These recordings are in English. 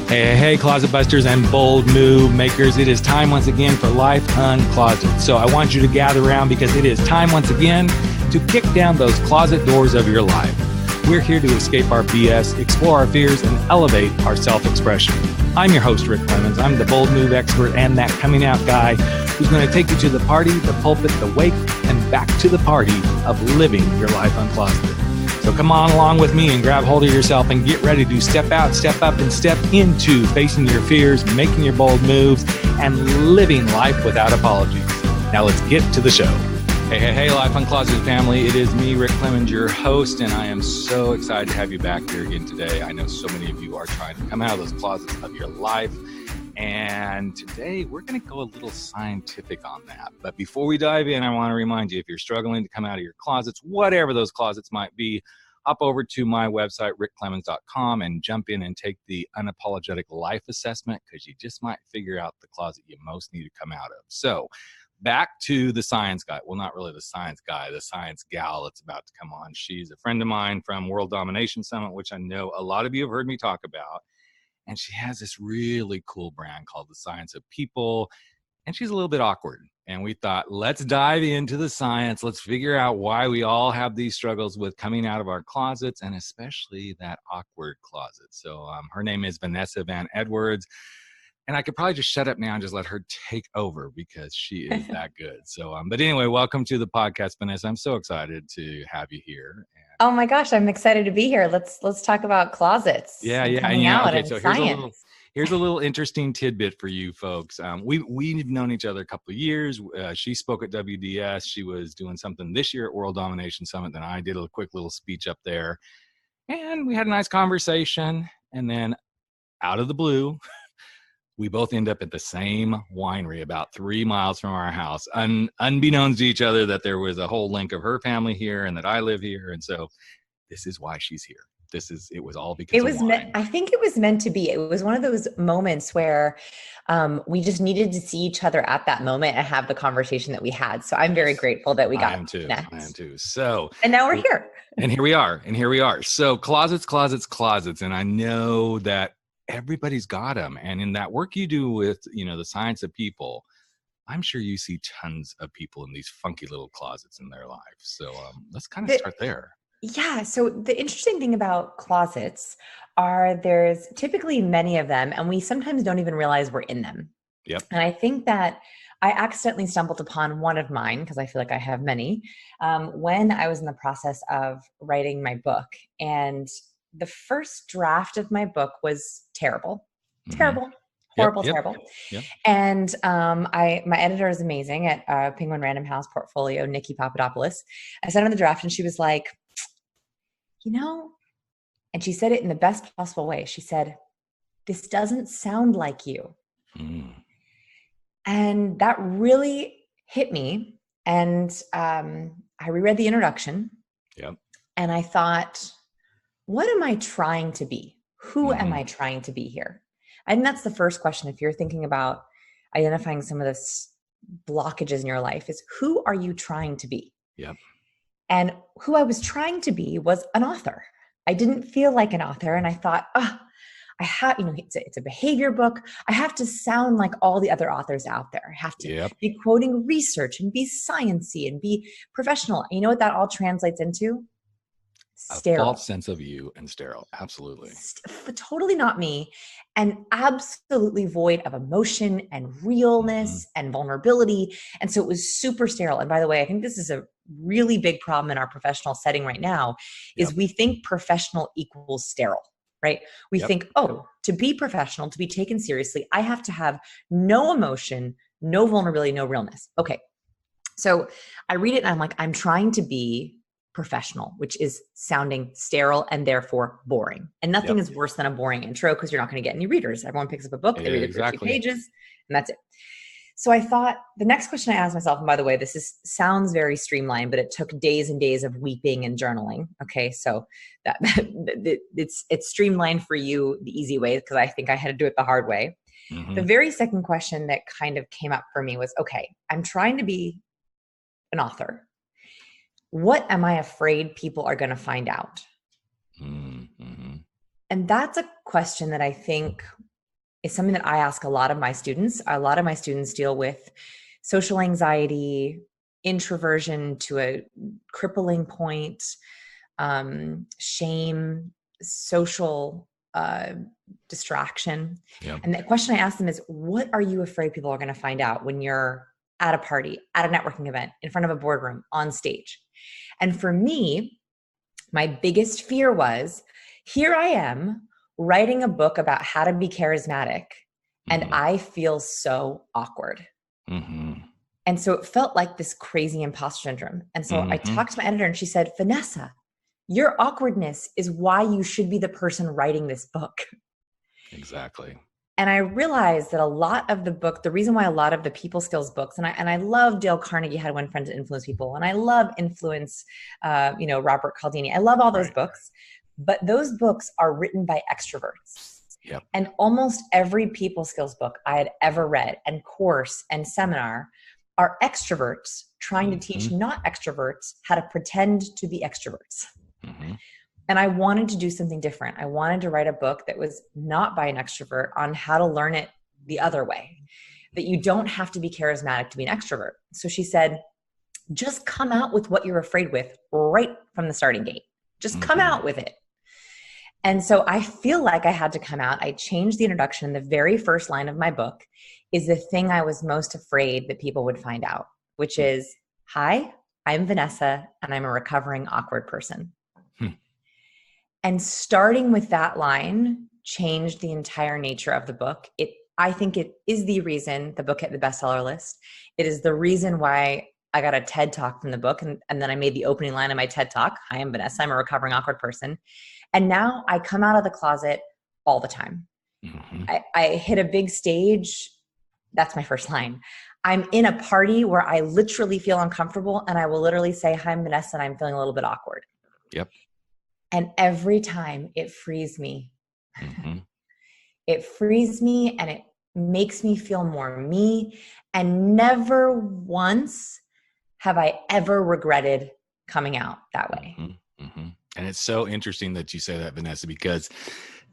Hey, closet busters and bold move makers. It is time once again for Life Uncloseted. So I want you to gather around because it is time once again to kick down those closet doors of your life. We're here to escape our BS, explore our fears, and elevate our self-expression. I'm your host, Rick Clemens. I'm the bold move expert and that coming out guy who's going to take you to the party, the pulpit, the wake, and back to the party of living your life uncloseted. So come on along with me and grab hold of yourself and get ready to step out, step up, and step into facing your fears, making your bold moves, and living life without apologies. Now let's get to the show. Hey, Life Uncloseted family. It is me, Rick Clemens, your host, and I am so excited to have you back here again today. I know so many of you are trying to come out of those closets of your life, and today we're going to go a little scientific on that. But before we dive in, I want to remind you, if you're struggling to come out of your closets, whatever those closets might be, hop over to my website, rickclemens.com, and jump in and take the unapologetic life assessment, because you just might figure out the closet you most need to come out of. So back to the science guy. Well, not really the science guy, the science gal that's about to come on. She's a friend of mine from World Domination Summit, which I know a lot of you have heard me talk about. And she has this really cool brand called The Science of People. And she's a little bit awkward. And we thought, let's dive into the science. Let's figure out why we all have these struggles with coming out of our closets, and especially that awkward closet. So her name is Vanessa Van Edwards. And I could probably just shut up now and just let her take over because she is that good. So, but anyway, welcome to the podcast, Vanessa. I'm so excited to have you here. Oh my gosh, I'm excited to be here. Let's talk about closets. Yeah. Okay, so here's a little interesting tidbit for you folks. We've known each other a couple of years. She spoke at WDS. She was doing something this year at World Domination Summit. Then I did a quick little speech up there, and we had a nice conversation. And then out of the blue, we both end up at the same winery about 3 miles from our house, unbeknownst to each other that there was a whole link of her family here and that I live here. And so this is why she's here. It was all because of wine. I think it was meant to be. It was one of those moments where we just needed to see each other at that moment and have the conversation that we had. So I'm very grateful that we got I am too. So, and now we're here. And here we are. So closets. And I know that everybody's got them. And in that work you do with, the science of people, I'm sure you see tons of people in these funky little closets in their life. So let's kind of start there. Yeah. So the interesting thing about closets are there's typically many of them, and we sometimes don't even realize we're in them. Yep. And I think that I accidentally stumbled upon one of mine, because I feel like I have many, when I was in the process of writing my book. And the first draft of my book was terrible. Horrible. Yep. And my editor is amazing at Penguin Random House Portfolio, Nikki Papadopoulos. I sent her the draft and she was like, and she said it in the best possible way. She said, "This doesn't sound like you." And that really hit me. And I reread the introduction. Yep. And I thought, what am I trying to be? Who am I trying to be here? And that's the first question. If you're thinking about identifying some of the blockages in your life, is who are you trying to be? Yep. And who I was trying to be was an author. I didn't feel like an author. And I thought, I have, it's a behavior book. I have to sound like all the other authors out there. I have to be quoting research and be sciencey and be professional. You know what that all translates into? Sterile. A false sense of you and sterile. Absolutely. Totally not me. And absolutely void of emotion and realness and vulnerability. And so it was super sterile. And by the way, I think this is a really big problem in our professional setting right now, is we think professional equals sterile, right? We think, to be professional, to be taken seriously, I have to have no emotion, no vulnerability, no realness. Okay. So I read it and I'm like, I'm trying to be professional, which is sounding sterile and therefore boring. And nothing is worse than a boring intro, because you're not going to get any readers. Everyone picks up a book, they read the first few pages, and that's it. So I thought the next question I asked myself, and by the way, sounds very streamlined, but it took days and days of weeping and journaling. Okay. So that it's streamlined for you the easy way, because I think I had to do it the hard way. The very second question that kind of came up for me was, okay, I'm trying to be an author. What am I afraid people are going to find out? And that's a question that I think is something that I ask a lot of my students. A lot of my students deal with social anxiety, introversion to a crippling point, shame, social distraction. Yep. And the question I ask them is, what are you afraid people are going to find out when you're at a party, at a networking event, in front of a boardroom, on stage? And for me, my biggest fear was, here I am writing a book about how to be charismatic, and I feel so awkward. And so it felt like this crazy imposter syndrome. And so I talked to my editor and she said, Vanessa, your awkwardness is why you should be the person writing this book. Exactly. And I realized that a lot of the book, the reason why a lot of the people skills books, and I love Dale Carnegie, How to Win Friends and Influence People, and I love Influence, Robert Cialdini. I love all those books, but those books are written by extroverts. Yep. And almost every people skills book I had ever read, and course and seminar, are extroverts trying to teach not extroverts how to pretend to be extroverts. And I wanted to do something different. I wanted to write a book that was not by an extrovert on how to learn it the other way, that you don't have to be charismatic to be an extrovert. So she said, just come out with what you're afraid with right from the starting gate. Just come out with it. And so I feel like I had to come out. I changed the introduction. The very first line of my book is the thing I was most afraid that people would find out, which is, hi, I'm Vanessa, and I'm a recovering awkward person. And starting with that line changed the entire nature of the book. I think it is the reason the book hit the bestseller list. It is the reason why I got a TED Talk from the book. And then I made the opening line of my TED Talk. Hi, I'm Vanessa. I'm a recovering awkward person. And now I come out of the closet all the time. I hit a big stage. That's my first line. I'm in a party where I literally feel uncomfortable, and I will literally say, hi, I'm Vanessa, and I'm feeling a little bit awkward. Yep. And every time it frees me. It frees me, and it makes me feel more me. And never once have I ever regretted coming out that way. And it's so interesting that you say that, Vanessa, because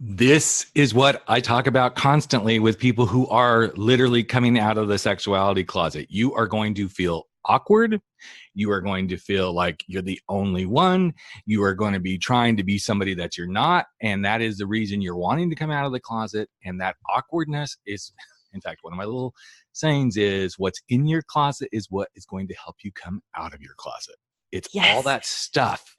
this is what I talk about constantly with people who are literally coming out of the sexuality closet. You are going to feel awkward. You are going to feel like you're the only one. You are going to be trying to be somebody that you're not. And that is the reason you're wanting to come out of the closet. And that awkwardness is, in fact, one of my little sayings is, what's in your closet is what is going to help you come out of your closet. It's all that stuff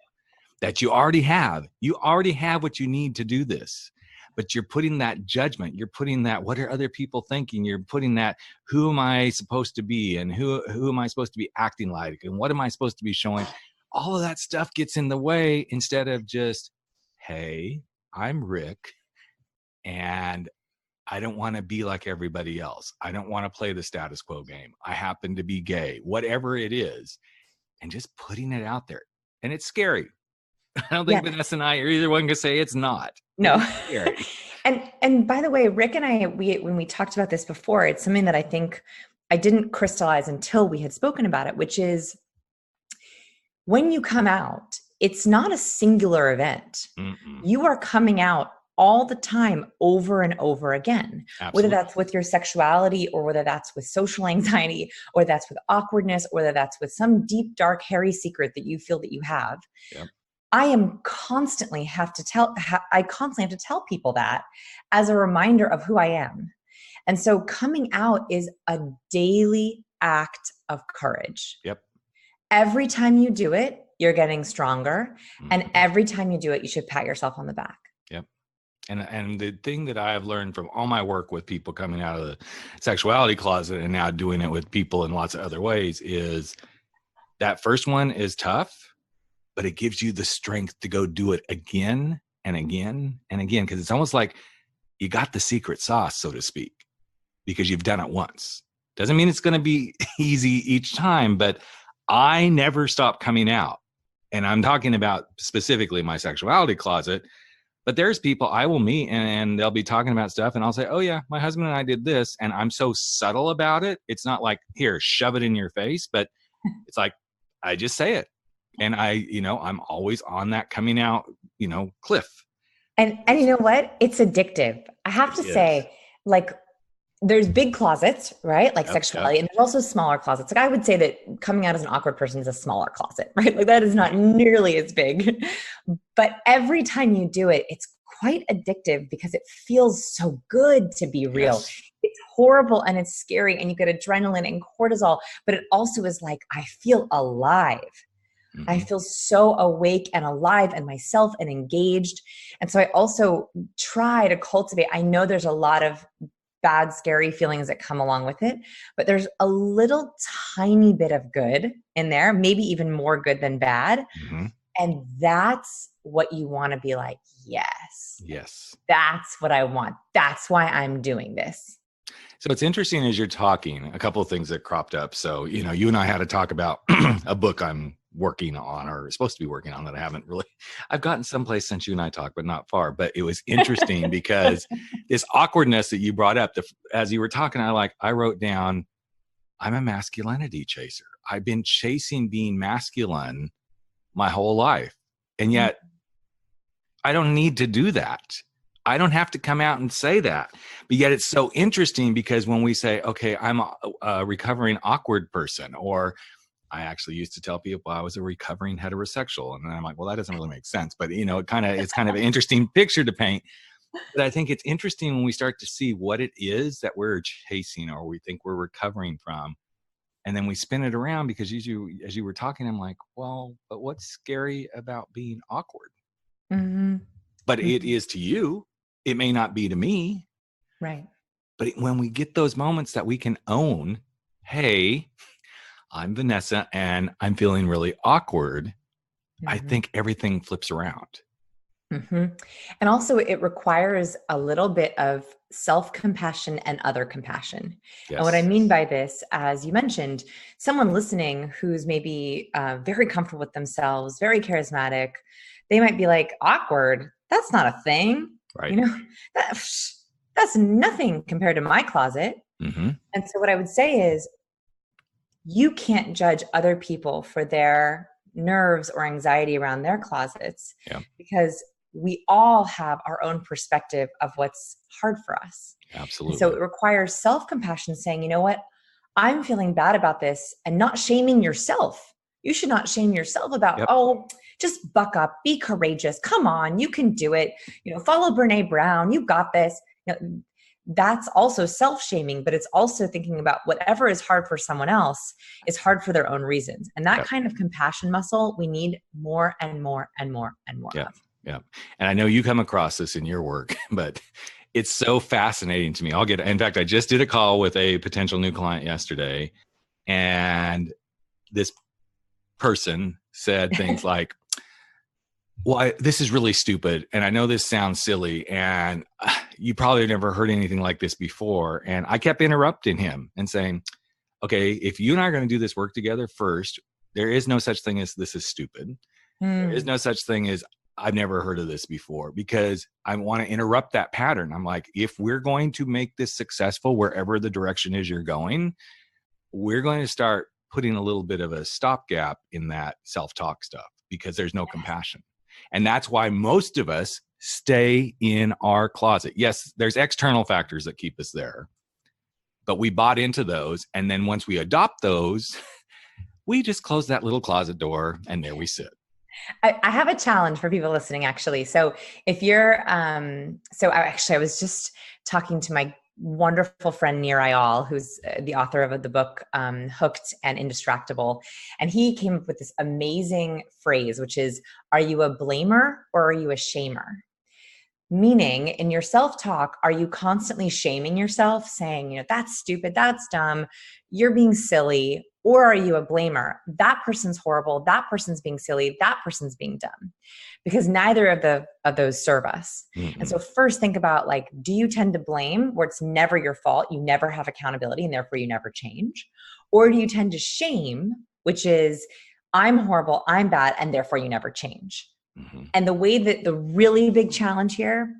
that you already have. You already have what you need to do this. But you're putting that judgment, you're putting that, what are other people thinking? You're putting that, who am I supposed to be? And who am I supposed to be acting like? And what am I supposed to be showing? All of that stuff gets in the way instead of just, hey, I'm Rick, and I don't want to be like everybody else. I don't want to play the status quo game. I happen to be gay, whatever it is, and just putting it out there. And it's scary. I don't think Vanessa and I, or either one, can say it's not. No. And by the way, Rick and I, when we talked about this before, it's something that I think I didn't crystallize until we had spoken about it, which is when you come out, it's not a singular event. You are coming out all the time, over and over again. Absolutely. Whether that's with your sexuality, or whether that's with social anxiety, or that's with awkwardness, or whether that's with some deep, dark, hairy secret that you feel that you have. Yep. I constantly have to tell people that as a reminder of who I am. And so coming out is a daily act of courage. Yep. Every time you do it, you're getting stronger. And every time you do it, you should pat yourself on the back. Yep. And the thing that I have learned from all my work with people coming out of the sexuality closet and now doing it with people in lots of other ways is that first one is tough, but it gives you the strength to go do it again and again and again. Because it's almost like you got the secret sauce, so to speak, because you've done it once. Doesn't mean it's going to be easy each time, but I never stop coming out. And I'm talking about specifically my sexuality closet. But there's people I will meet and they'll be talking about stuff and I'll say, oh yeah, my husband and I did this. And I'm so subtle about it. It's not like, here, shove it in your face, but it's like, I just say it. And I'm always on that coming out, cliff. And you know what? It's addictive. I have to say, like there's big closets, right? Like Yep, sexuality. And there's also smaller closets. Like I would say that coming out as an awkward person is a smaller closet, right? Like that is not nearly as big. But every time you do it, it's quite addictive because it feels so good to be real. yes. It's horrible and it's scary and you get adrenaline and cortisol, but it also is like, I feel alive. I feel so awake and alive and myself and engaged. And so I also try to cultivate. I know there's a lot of bad, scary feelings that come along with it, but there's a little tiny bit of good in there, maybe even more good than bad. And that's what you want to be like, yes, that's what I want. That's why I'm doing this. So it's interesting as you're talking, a couple of things that cropped up. So, you and I had to talk about a book I'm working on or supposed to be working on that I haven't really, I've gotten someplace since you and I talked, but not far. But it was interesting because this awkwardness that you brought up, as you were talking, I wrote down, I'm a masculinity chaser. I've been chasing being masculine my whole life. And yet I don't need to do that. I don't have to come out and say that. But yet it's so interesting because when we say, okay, I'm a recovering awkward person, or I actually used to tell people I was a recovering heterosexual. And then I'm like, well, that doesn't really make sense. But, it's kind of an interesting picture to paint. But I think it's interesting when we start to see what it is that we're chasing or we think we're recovering from. And then we spin it around because as you were talking, I'm like, well, but what's scary about being awkward? But it is to you. It may not be to me. Right. But when we get those moments that we can own, hey, I'm Vanessa and I'm feeling really awkward, I think everything flips around. And also it requires a little bit of self-compassion and other compassion. Yes. And what I mean by this, as you mentioned, someone listening who's maybe very comfortable with themselves, very charismatic, they might be like, awkward, that's not a thing. Right. That's nothing compared to my closet. And so what I would say is, you can't judge other people for their nerves or anxiety around their closets because we all have our own perspective of what's hard for us. Absolutely. And so it requires self-compassion, saying, you know what, I'm feeling bad about this, and not shaming yourself. You should not shame yourself about, oh, just buck up, be courageous. Come on, you can do it. Follow Brene Brown. You got this. That's also self-shaming, but it's also thinking about whatever is hard for someone else is hard for their own reasons. And that kind of compassion muscle, we need more and more and more and more of. Yeah. And I know you come across this in your work, but it's so fascinating to me. In fact, I just did a call with a potential new client yesterday, and this person said things like, well, this is really stupid. And I know this sounds silly, and you probably never heard anything like this before. And I kept interrupting him and saying, okay, if you and I are going to do this work together, first, there is no such thing as this is stupid. There is no such thing as I've never heard of this before, because I want to interrupt that pattern. I'm like, if we're going to make this successful, wherever the direction is you're going, we're going to start putting a little bit of a stopgap in that self-talk stuff, because there's no compassion. And that's why most of us stay in our closet. Yes, there's external factors that keep us there, but we bought into those. And then once we adopt those, we just close that little closet door and there we sit. I have a challenge for people listening, actually. So if you're, I was just talking to my wonderful friend Nir Ayal, who's the author of the book Hooked and Indistractable. And he came up with this amazing phrase, which is, are you a blamer or are you a shamer? Meaning, in your self-talk, are you constantly shaming yourself, saying, that's stupid, that's dumb, you're being silly? Or are you a blamer? That person's horrible, that person's being silly, that person's being dumb. Because neither of those serve us. And so first think about, do you tend to blame, where it's never your fault, you never have accountability, and therefore you never change? Or do you tend to shame, which is, I'm horrible, I'm bad, and therefore you never change? And the way that the really big challenge here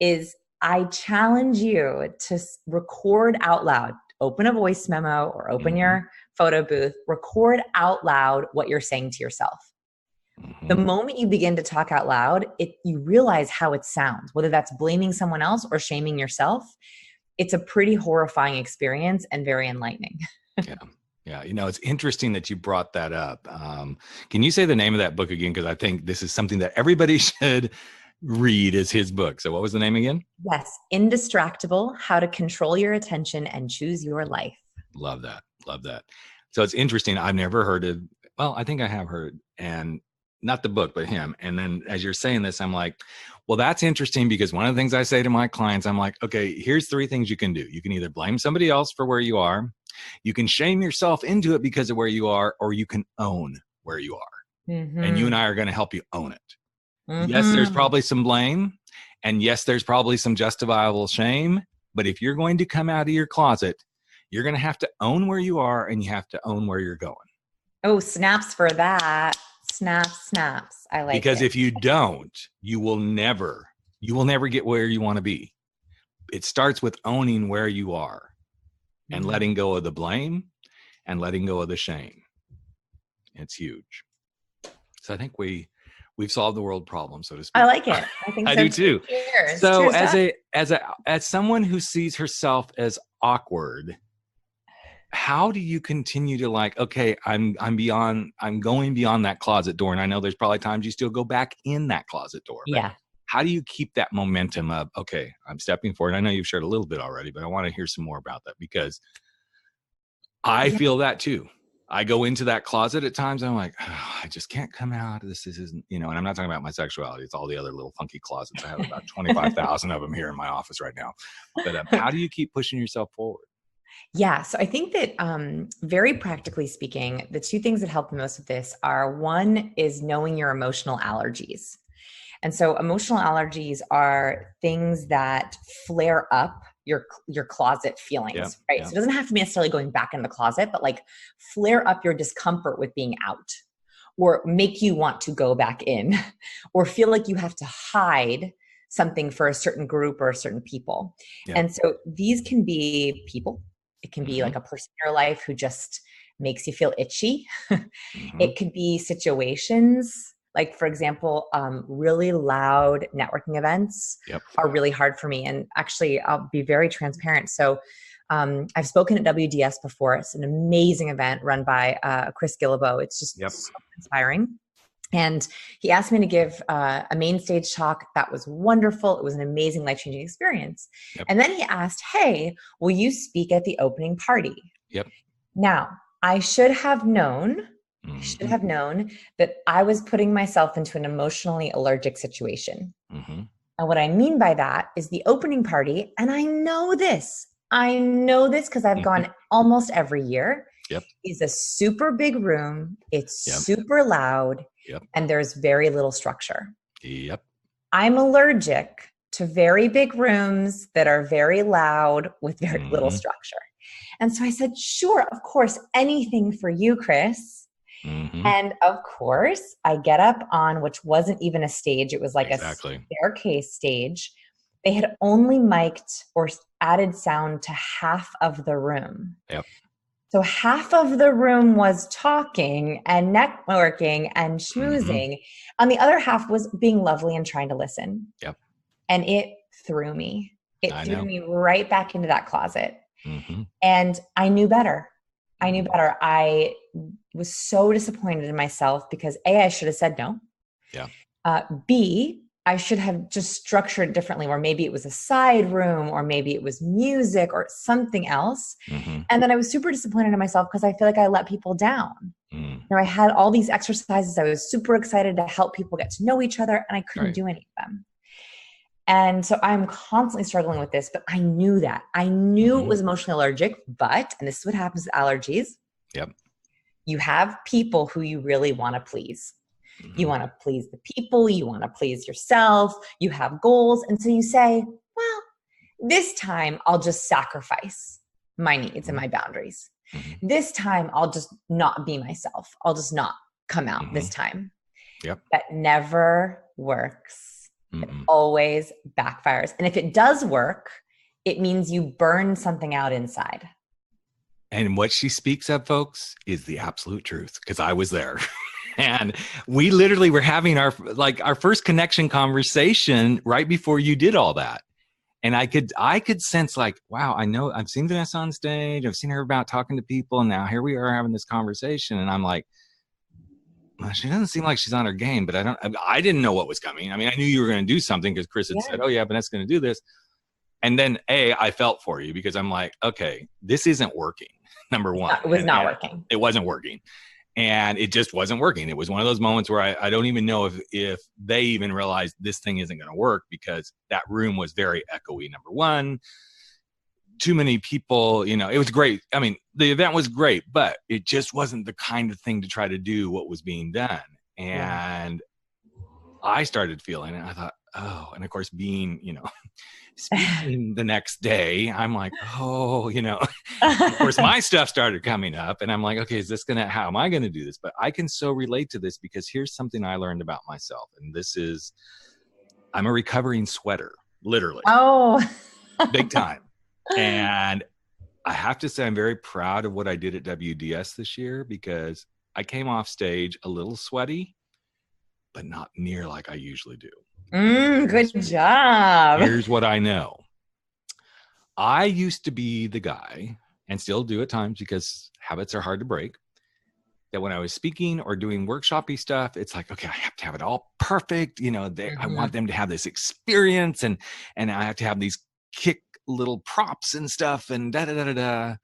is, I challenge you to record out loud, open a voice memo or open your photo booth, record out loud what you're saying to yourself. The moment you begin to talk out loud, you realize how it sounds, whether that's blaming someone else or shaming yourself. it's a pretty horrifying experience and very enlightening. Yeah. Yeah. It's interesting that you brought that up. Can you say the name of that book again? Because I think this is something that everybody should read, is his book. So what was the name again? Yes. Indistractable: How to Control Your Attention and Choose Your Life. Love that. Love that. So it's interesting. I've never heard of, well, I think I have heard, and not the book, but him. And then as you're saying this, I'm like, well, that's interesting, because one of the things I say to my clients, I'm like, okay, here's 3 things you can do. You can either blame somebody else for where you are, you can shame yourself into it because of where you are, or you can own where you are. Mm-hmm. And you and I are going to help you own it. Mm-hmm. Yes, there's probably some blame, and yes, there's probably some justifiable shame. But if you're going to come out of your closet, you're going to have to own where you are, and you have to own where you're going. Oh, snaps for that. Snaps. I like because it. if you don't, you will never get where you want to be. It starts with owning where you are and letting go of the blame and letting go of the shame. It's huge. So I think we've solved the world problem, so to speak. I like it. I think I so do too. Cheers. So Cheers, as someone who sees herself as awkward, how do you continue to okay, I'm going beyond that closet door? And I know there's probably times you still go back in that closet door. Yeah. How do you keep that momentum of, okay, I'm stepping forward? I know you've shared a little bit already, but I want to hear some more about that, because I feel that too. I go into that closet at times and I'm like, oh, I just can't come out. This isn't, and I'm not talking about my sexuality. It's all the other little funky closets. I have about 25,000 of them here in my office right now. But how do you keep pushing yourself forward? Yeah. So I think that very practically speaking, the 2 things that help the most with this are, one is knowing your emotional allergies. And so emotional allergies are things that flare up your closet feelings, right? Yeah. So it doesn't have to be necessarily going back in the closet, but flare up your discomfort with being out, or make you want to go back in, or feel like you have to hide something for a certain group or a certain people. Yeah. And so these can be people. It can be like a person in your life who just makes you feel itchy. It could be situations. Like, for example, really loud networking events are really hard for me. And actually, I'll be very transparent. So I've spoken at WDS before. It's an amazing event run by Chris Gillibo. It's just so inspiring. And he asked me to give a main stage talk. That was wonderful. It was an amazing, life-changing experience. And then he asked, hey, will you speak at the opening party? Now, I should have known that I was putting myself into an emotionally allergic situation. And what I mean by that is the opening party, and I know this because I've gone almost every year, is a super big room. It's super loud, and there's very little structure. I'm allergic to very big rooms that are very loud with very little structure. And so I said, sure, of course, anything for you, Chris. And of course, I get up on, which wasn't even a stage. It was like a staircase stage. They had only mic'd or added sound to half of the room. So half of the room was talking and networking and schmoozing. And the other half was being lovely and trying to listen. And it threw me. It threw me right back into that closet. And I knew better. I was so disappointed in myself because A, I should have said no. B, I should have just structured it differently, or maybe it was a side room, or maybe it was music or something else. And then I was super disappointed in myself because I feel like I let people down. I had all these exercises. I was super excited to help people get to know each other, and I couldn't do any of them. And so I'm constantly struggling with this, but I knew that. I knew it was emotionally allergic, but, and this is what happens with allergies. You have people who you really want to please. You want to please the people. You want to please yourself. You have goals. And so you say, well, this time I'll just sacrifice my needs and my boundaries. This time I'll just not be myself. I'll just not come out this time. That never works. It always backfires. And if it does work, it means you burn something out inside. And what she speaks of, folks, is the absolute truth, because I was there. And we literally were having our first connection conversation right before you did all that. And I could sense like, wow, I know I've seen Vanessa on stage. I've seen her about talking to people. And now here we are having this conversation. And I'm like, well, she doesn't seem like she's on her game, but I didn't know what was coming. I mean, I knew you were going to do something because Chris had said, oh yeah, Vanessa's going to do this. And then I felt for you because I'm like, okay, this isn't working. Number one. It was not working. It wasn't working. And it just wasn't working. It was one of those moments where I don't even know if they even realized this thing isn't going to work, because that room was very echoey. Number one, too many people, it was great. I mean, the event was great, but it just wasn't the kind of thing to try to do what was being done. And I started feeling it. I thought, oh, and of course being, speaking the next day, I'm like, oh, of course my stuff started coming up and I'm like, okay, how am I going to do this? But I can so relate to this because here's something I learned about myself. And this is, I'm a recovering sweater, literally. Oh, big time. And I have to say, I'm very proud of what I did at WDS this year, because I came off stage a little sweaty, but not near like I usually do. Good job. Here's what I know. I used to be the guy, and still do at times because habits are hard to break, that when I was speaking or doing workshop-y stuff, it's like, okay, I have to have it all perfect. I want them to have this experience, and I have to have these kick little props and stuff and da-da-da-da-da.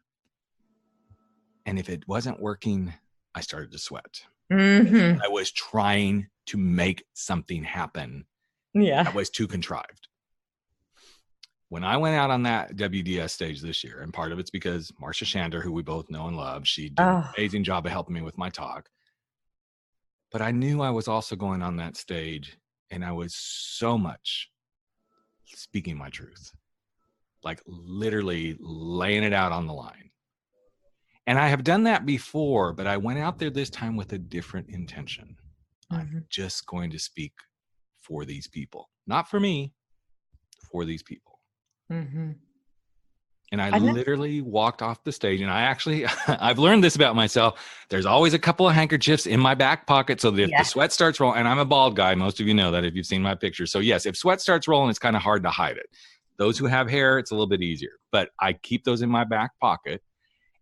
And if it wasn't working, I started to sweat. I was trying to make something happen. Yeah. That was too contrived. When I went out on that WDS stage this year, and part of it's because Marcia Shander, who we both know and love, she did an amazing job of helping me with my talk. But I knew I was also going on that stage, and I was so much speaking my truth, like literally laying it out on the line. And I have done that before, but I went out there this time with a different intention. I'm just going to speak for these people, not for me, for these people. And I literally walked off the stage, and I've learned this about myself. There's always a couple of handkerchiefs in my back pocket so that if the sweat starts rolling, and I'm a bald guy, most of you know that if you've seen my picture. So yes, if sweat starts rolling, it's kind of hard to hide it. Those who have hair, it's a little bit easier, but I keep those in my back pocket,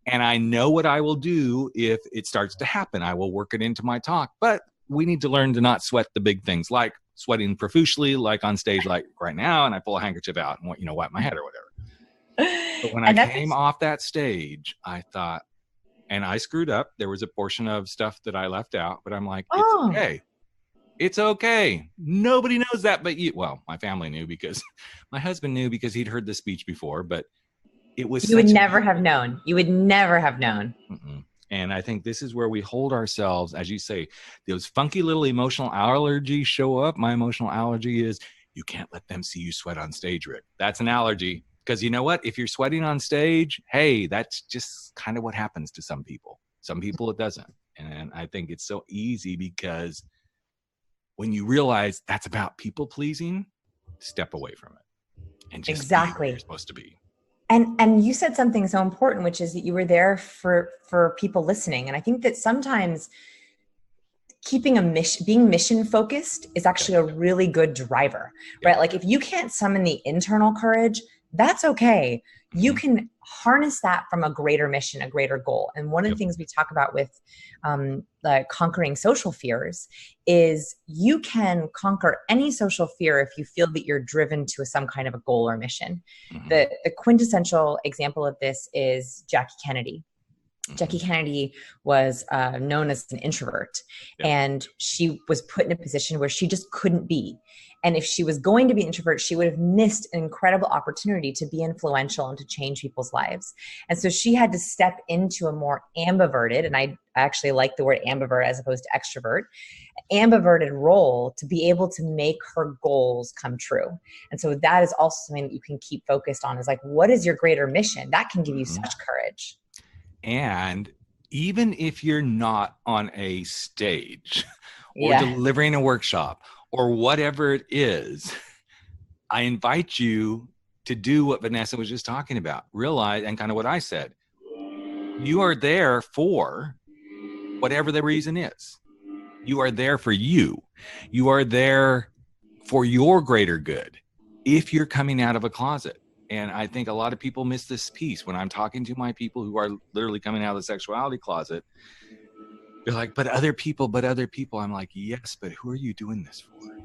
and I know what I will do if it starts to happen. I will work it into my talk, but we need to learn to not sweat the big things, like sweating profusely, like on stage, like right now, and I pull a handkerchief out and wipe my head or whatever. But when I came off that stage, I thought, and I screwed up. There was a portion of stuff that I left out, but I'm like, it's okay. It's okay. Nobody knows that but you. Well, my family knew because my husband knew because he'd heard the speech before, but it was. You would never have known. You would never have known. And I think this is where we hold ourselves, as you say, those funky little emotional allergies show up. My emotional allergy is you can't let them see you sweat on stage, Rick. That's an allergy. Because you know what? If you're sweating on stage, hey, that's just kind of what happens to some people. Some people it doesn't. And I think it's so easy because when you realize that's about people pleasing, step away from it and just be where you're supposed to be. And you said something so important, which is that you were there for people listening. And I think that sometimes being mission focused is actually a really good driver, right? Like if you can't summon the internal courage, that's okay. You can harness that from a greater mission, a greater goal. And one of the things we talk about with conquering social fears is you can conquer any social fear if you feel that you're driven to some kind of a goal or mission. The quintessential example of this is Jackie Kennedy. Jackie Kennedy was known as an introvert, and she was put in a position where she just couldn't be. And if she was going to be an introvert, she would have missed an incredible opportunity to be influential and to change people's lives. And so she had to step into a more ambiverted, and I actually like the word ambivert as opposed to extrovert, ambiverted role to be able to make her goals come true. And so that is also something that you can keep focused on, is like, what is your greater mission? That can give you such courage. And even if you're not on a stage or delivering a workshop or whatever it is, I invite you to do what Vanessa was just talking about. Realize, and kind of what I said, you are there for whatever the reason is. You are there for you. You are there for your greater good. if you're coming out of a closet. And I think a lot of people miss this piece when I'm talking to my people who are literally coming out of the sexuality closet. They're like, but other people. I'm like, yes, but who are you doing this for?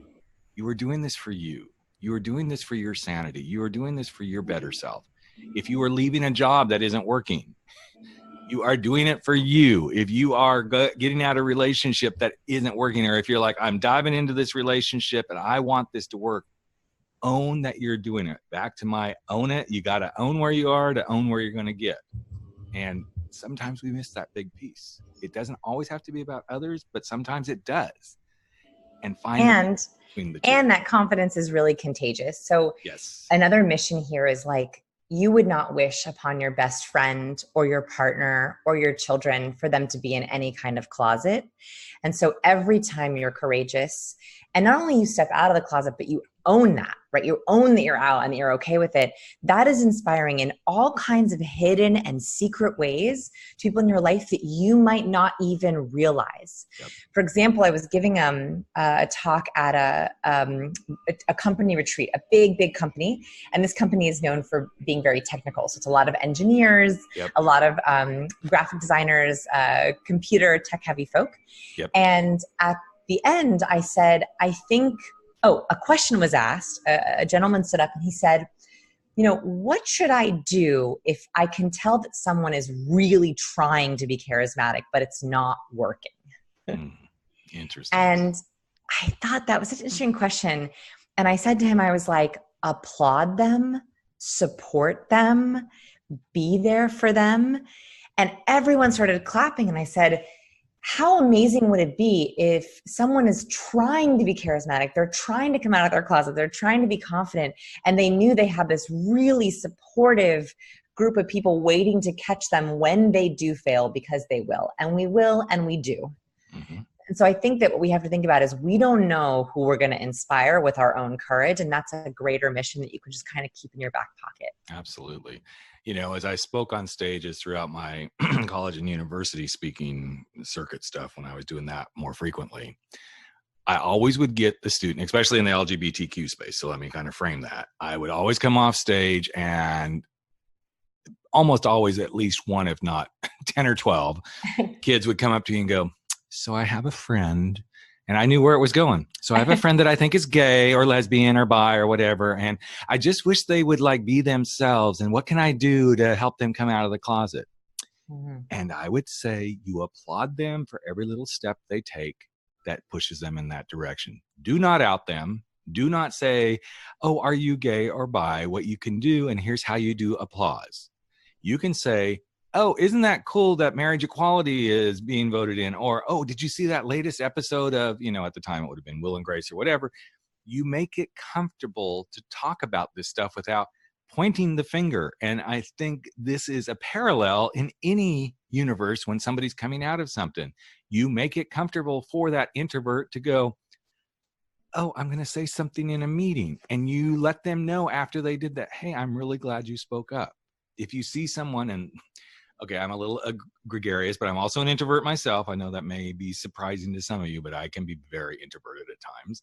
You are doing this for you. You are doing this for your sanity. You are doing this for your better self. If you are leaving a job that isn't working, you are doing it for you. If you are getting out of a relationship that isn't working, or if you're like, I'm diving into this relationship and I want this to work, own that you're doing it. Back to my own it. You got to own where you are to own where you're going to get. And sometimes we miss that big piece. It doesn't always have to be about others, but sometimes it does. And find between the two. And that confidence is really contagious. So yes, another mission here is like, you would not wish upon your best friend or your partner or your children for them to be in any kind of closet. And so every time you're courageous, and not only you step out of the closet, but you own that, right? You own that you're out and that you're okay with it. That is inspiring in all kinds of hidden and secret ways to people in your life that you might not even realize. Yep. For example, I was giving a talk at a company retreat, a big company. And this company is known for being very technical. So it's a lot of engineers, yep. a lot of graphic designers, computer tech heavy folk. Yep. And at the end, I said, a question was asked. A gentleman stood up and he said, what should I do if I can tell that someone is really trying to be charismatic, but it's not working? Interesting. And I thought that was such an interesting question. And I said to him, I was like, applaud them, support them, be there for them. And everyone started clapping. And I said, how amazing would it be if someone is trying to be charismatic, they're trying to come out of their closet, they're trying to be confident, and they knew they had this really supportive group of people waiting to catch them when they do fail, because they will, and we do. Mm-hmm. And so I think that what we have to think about is we don't know who we're going to inspire with our own courage, and that's a greater mission that you can just kind of keep in your back pocket. Absolutely. As I spoke on stages throughout my college and university speaking circuit stuff, when I was doing that more frequently, I always would get the student, especially in the LGBTQ space. So let me kind of frame that. I would always come off stage and almost always at least one, if not 10 or 12 kids would come up to me and go, so I have a friend. And I knew where it was going. So I have a friend that I think is gay or lesbian or bi or whatever. And I just wish they would be themselves. And what can I do to help them come out of the closet? Mm-hmm. And I would say you applaud them for every little step they take that pushes them in that direction. Do not out them. Do not say, oh, are you gay or bi? What you can do, and here's how you do applause. You can say, oh, isn't that cool that marriage equality is being voted in? Or, oh, did you see that latest episode of, at the time it would have been Will and Grace or whatever. You make it comfortable to talk about this stuff without pointing the finger. And I think this is a parallel in any universe when somebody's coming out of something. You make it comfortable for that introvert to go, oh, I'm going to say something in a meeting. And you let them know after they did that, hey, I'm really glad you spoke up. If you see someone and... Okay, I'm a little gregarious, but I'm also an introvert myself. I know that may be surprising to some of you, but I can be very introverted at times.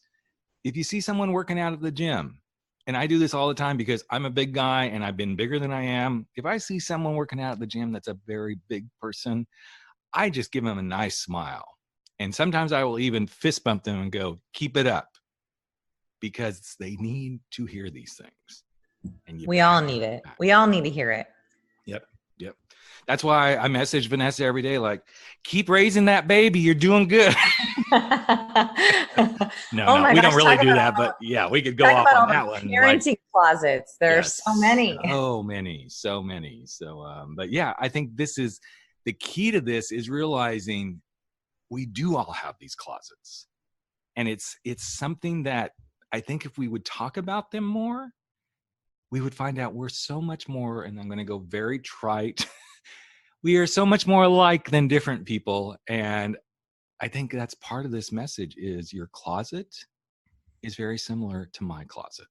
If you see someone working out at the gym, and I do this all the time because I'm a big guy and I've been bigger than I am. If I see someone working out at the gym that's a very big person, I just give them a nice smile. And sometimes I will even fist bump them and go, keep it up, because they need to hear these things. And we all need it. We all need to hear it. Yep. That's why I message Vanessa every day, like, keep raising that baby. You're doing good. No, we don't really do that, but yeah, we could go off on that one. Parenting closets. There's so many. So many. So, but yeah, I think this is the key to this, is realizing we do all have these closets, and it's something that I think if we would talk about them more, we would find out we're so much more, and I'm going to go very trite. We are so much more alike than different people. And I think that's part of this message, is your closet is very similar to my closet.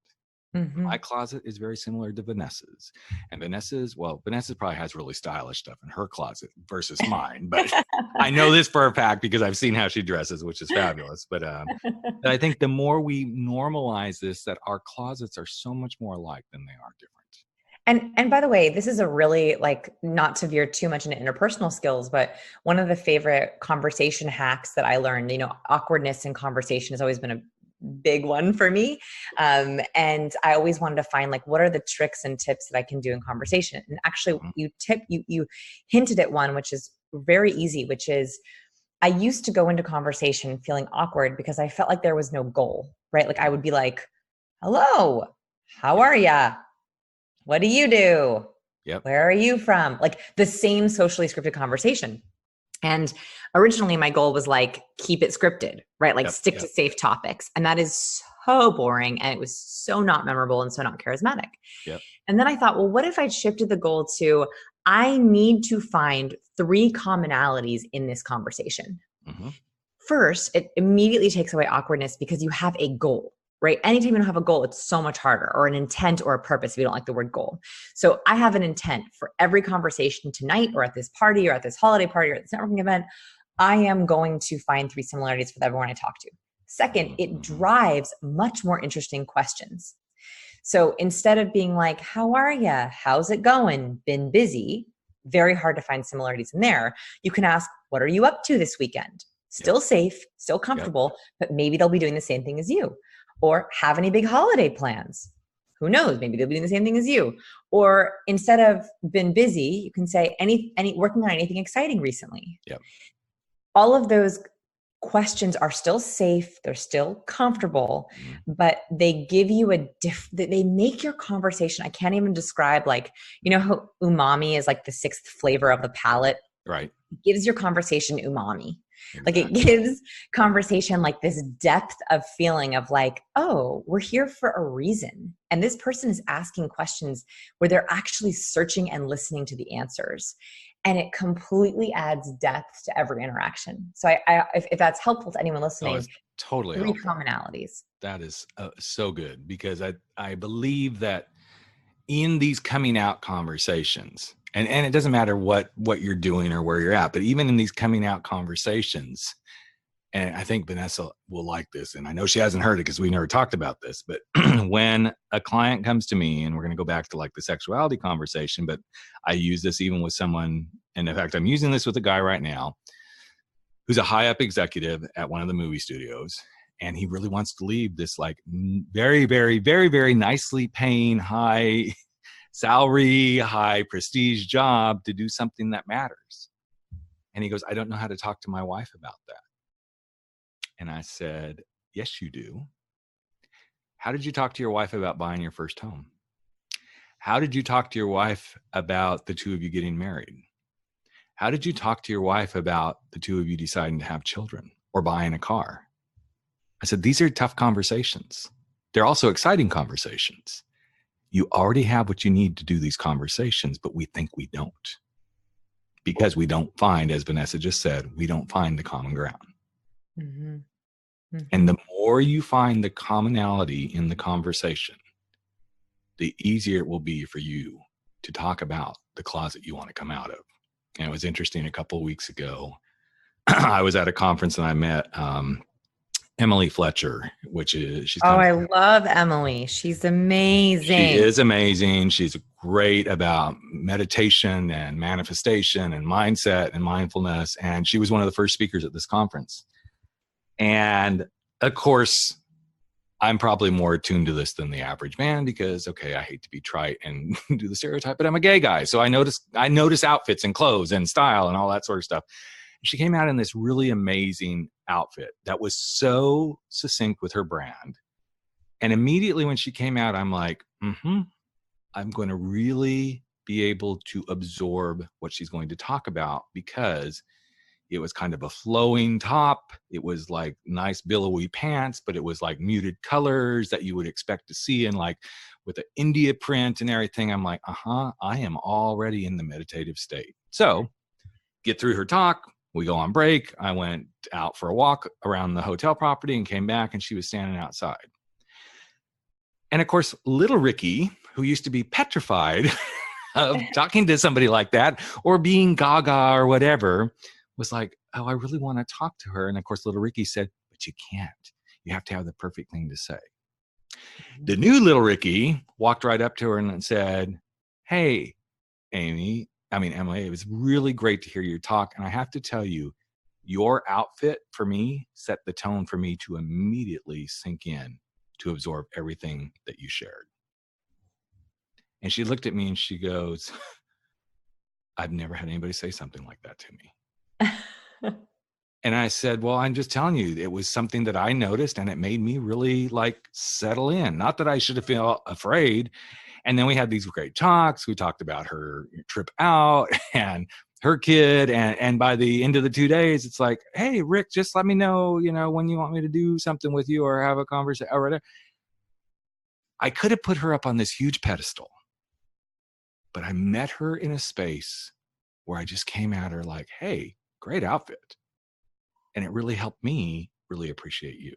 My closet is very similar to Vanessa's. And Vanessa probably has really stylish stuff in her closet versus mine. But I know this for a fact because I've seen how she dresses, which is fabulous. But I think the more we normalize this, that our closets are so much more alike than they are different. And by the way, this is a really, like, not to veer too much into interpersonal skills, but one of the favorite conversation hacks that I learned, awkwardness in conversation has always been a big one for me. And I always wanted to find, like, what are the tricks and tips that I can do in conversation? And actually you hinted at one, which is very easy, which is I used to go into conversation feeling awkward because I felt like there was no goal, right? Like I would be like, hello, how are ya? What do you do? Yep. Where are you from? Like the same socially scripted conversation. And originally my goal was like, keep it scripted, right? Like stick to safe topics. And that is so boring. And it was so not memorable and so not charismatic. Yep. And then I thought, well, what if I shifted the goal to, I need to find 3 commonalities in this conversation. First, it immediately takes away awkwardness because you have a goal. Right? Anytime you don't have a goal, it's so much harder, or an intent or a purpose if you don't like the word goal. So I have an intent for every conversation tonight or at this party or at this holiday party or at this networking event. I am going to find 3 similarities with everyone I talk to. Second, it drives much more interesting questions. So instead of being like, how are ya? How's it going? Been busy? Very hard to find similarities in there. You can ask, what are you up to this weekend? Still safe, still comfortable, but maybe they'll be doing the same thing as you. Or have any big holiday plans? Who knows? Maybe they'll be doing the same thing as you. Or instead of been busy, you can say any working on anything exciting recently. Yep. All of those questions are still safe. They're still comfortable, but they give you they make your conversation. I can't even describe, like, how umami is like the 6th flavor of the palate. Right. It gives your conversation umami. Exactly. Like it gives conversation like this depth of feeling of like, oh, we're here for a reason. And this person is asking questions where they're actually searching and listening to the answers. And it completely adds depth to every interaction. So if that's helpful to anyone listening, it's totally 3 helpful. commonalities. That is so good, because I believe that in these coming out conversations, and it doesn't matter what you're doing or where you're at, but even in these coming out conversations, and I think Vanessa will like this, and I know she hasn't heard it because we never talked about this, but when a client comes to me, and we're going to go back to like the sexuality conversation, but I use this even with someone, and in fact, I'm using this with a guy right now who's a high up executive at one of the movie studios. And he really wants to leave this like very, very, very, very nicely paying, high salary, high prestige job to do something that matters. And he goes, I don't know how to talk to my wife about that. And I said, yes, you do. How did you talk to your wife about buying your first home? How did you talk to your wife about the 2 of you getting married? How did you talk to your wife about the 2 of you deciding to have children or buying a car? I said, these are tough conversations. They're also exciting conversations. You already have what you need to do these conversations, but we think we don't. Because we don't find, as Vanessa just said, we don't find the common ground. Mm-hmm. Mm-hmm. And the more you find the commonality in the conversation, the easier it will be for you to talk about the closet you want to come out of. And it was interesting, a couple of weeks ago, I was at a conference and I met Emily Fletcher, I love Emily. She's amazing. She is amazing. She's great about meditation and manifestation and mindset and mindfulness. And she was one of the first speakers at this conference. And of course, I'm probably more attuned to this than the average man because, okay, I hate to be trite and do the stereotype, but I'm a gay guy. So I notice outfits and clothes and style and all that sort of stuff. She came out in this really amazing outfit that was so succinct with her brand. And immediately when she came out, I'm like, I'm going to really be able to absorb what she's going to talk about, because it was kind of a flowing top. It was like nice billowy pants, but it was like muted colors that you would expect to see in like with an India print and everything. I'm like, I am already in the meditative state. So get through her talk. We go on break. I went out for a walk around the hotel property and came back, and she was standing outside. And of course, little Ricky, who used to be petrified of talking to somebody like that or being gaga or whatever, was like, oh, I really want to talk to her. And of course, little Ricky said, but you can't. You have to have the perfect thing to say. The new little Ricky walked right up to her and said, hey, Emily, it was really great to hear you talk. And I have to tell you, your outfit for me set the tone for me to immediately sink in, to absorb everything that you shared. And she looked at me and she goes, I've never had anybody say something like that to me. And I said, well, I'm just telling you, it was something that I noticed and it made me really like settle in. Not that I should have felt afraid. And then we had these great talks. We talked about her trip out and her kid. And by the end of the 2 days, it's like, hey, Rick, just let me know, when you want me to do something with you or have a conversation or whatever. I could have put her up on this huge pedestal, but I met her in a space where I just came at her like, hey, great outfit. And it really helped me really appreciate you.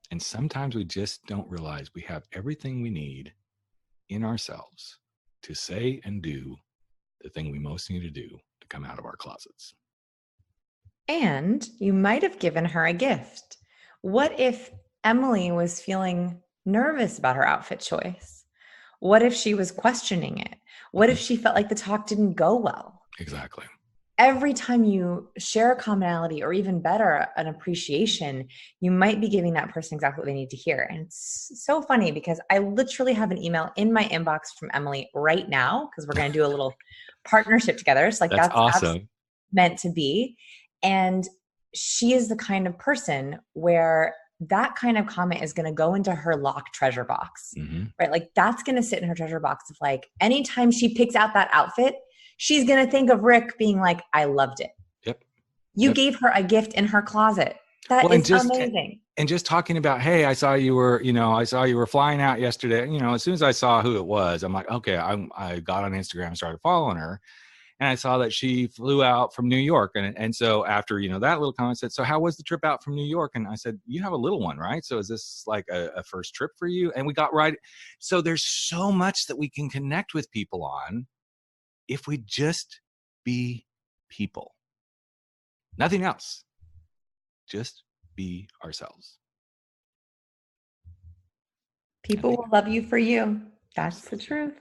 And sometimes we just don't realize we have everything we need in ourselves to say and do the thing we most need to do to come out of our closets. And you might have given her a gift. What if Emily was feeling nervous about her outfit choice? What if she was questioning it? What if she felt like the talk didn't go well? Exactly. Every time you share a commonality or even better, an appreciation, you might be giving that person exactly what they need to hear. And it's so funny because I literally have an email in my inbox from Emily right now because we're going to do a little partnership together. It's like that's awesome. Meant to be. And she is the kind of person where that kind of comment is going to go into her locked treasure box, right? Like that's going to sit in her treasure box of like, anytime she picks out that outfit, she's going to think of Rick being like, I loved it. Yep. You gave her a gift in her closet. That is amazing. And just talking about, hey, I saw you were flying out yesterday. As soon as I saw who it was, I'm like, okay, I got on Instagram and started following her. And I saw that she flew out from New York. And so after, that little comment said, so how was the trip out from New York? And I said, you have a little one, right? So is this like a first trip for you? And we got right. So there's so much that we can connect with people on if we just be people. Nothing else. Just be ourselves. People will love you for you. That's the truth.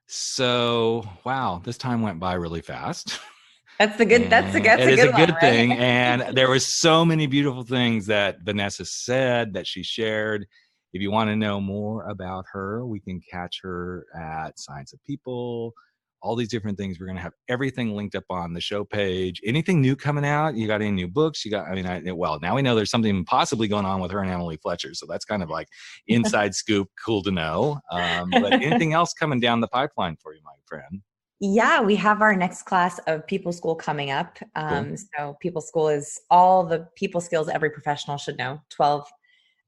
So, wow, this time went by really fast. That's a good thing. And there was so many beautiful things that Vanessa said, that she shared. If you want to know more about her, we can catch her at Science of People, all these different things. We're going to have everything linked up on the show page. Anything new coming out? You got any new books? Now we know there's something possibly going on with her and Emily Fletcher. So that's kind of like inside scoop. Cool to know. But anything else coming down the pipeline for you, my friend? Yeah, we have our next class of People School coming up. Cool. So People School is all the people skills every professional should know. 12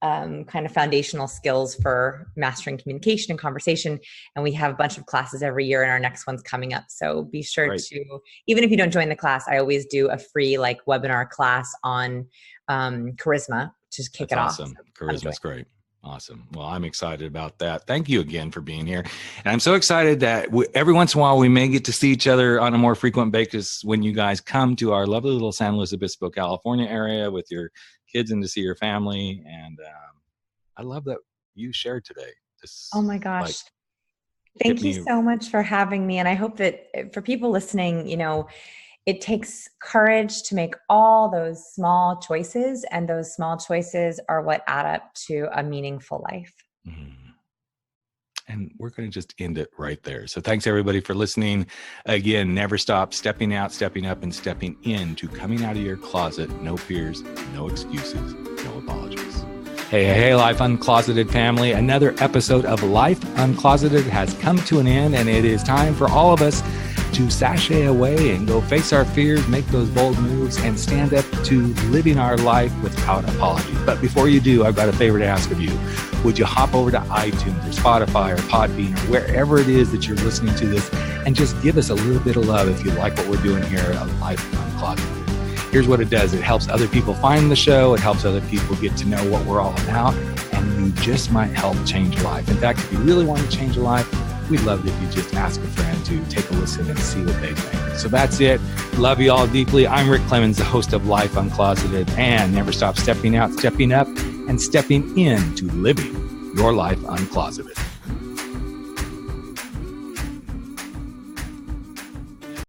kind of foundational skills for mastering communication and conversation. And we have a bunch of classes every year, and our next one's coming up. So be sure to, even if you don't join the class, I always do a free webinar class on charisma to kick it off. Awesome. Charisma's great. Awesome. Well, I'm excited about that. Thank you again for being here. And I'm so excited that every once in a while we may get to see each other on a more frequent basis when you guys come to our lovely little San Luis Obispo, California area with your kids and to see your family. And I love that you shared today. Oh my gosh. Thank you so much for having me. And I hope that for people listening, it takes courage to make all those small choices, and those small choices are what add up to a meaningful life. Mm-hmm. And we're going to just end it right there. So thanks everybody for listening. Again, never stop stepping out, stepping up, and stepping into coming out of your closet. No fears, no excuses, no apologies. Hey, Life Uncloseted family. Another episode of Life Uncloseted has come to an end, and it is time for all of us to sashay away and go face our fears, make those bold moves, and stand up to living our life without apology. But before you do, I've got a favor to ask of you. Would you hop over to iTunes or Spotify or Podbean or wherever it is that you're listening to this and just give us a little bit of love if you like what we're doing here at Life Uncloseted. Here's what it does. It helps other people find the show. It helps other people get to know what we're all about. and you just might help change a life. In fact, if you really want to change a life, we'd love it if you just ask a friend to take a listen and see what they think. So that's it. Love you all deeply. I'm Rick Clemens, the host of Life Uncloseted, and never stop stepping out, stepping up, and stepping into living your life uncloseted.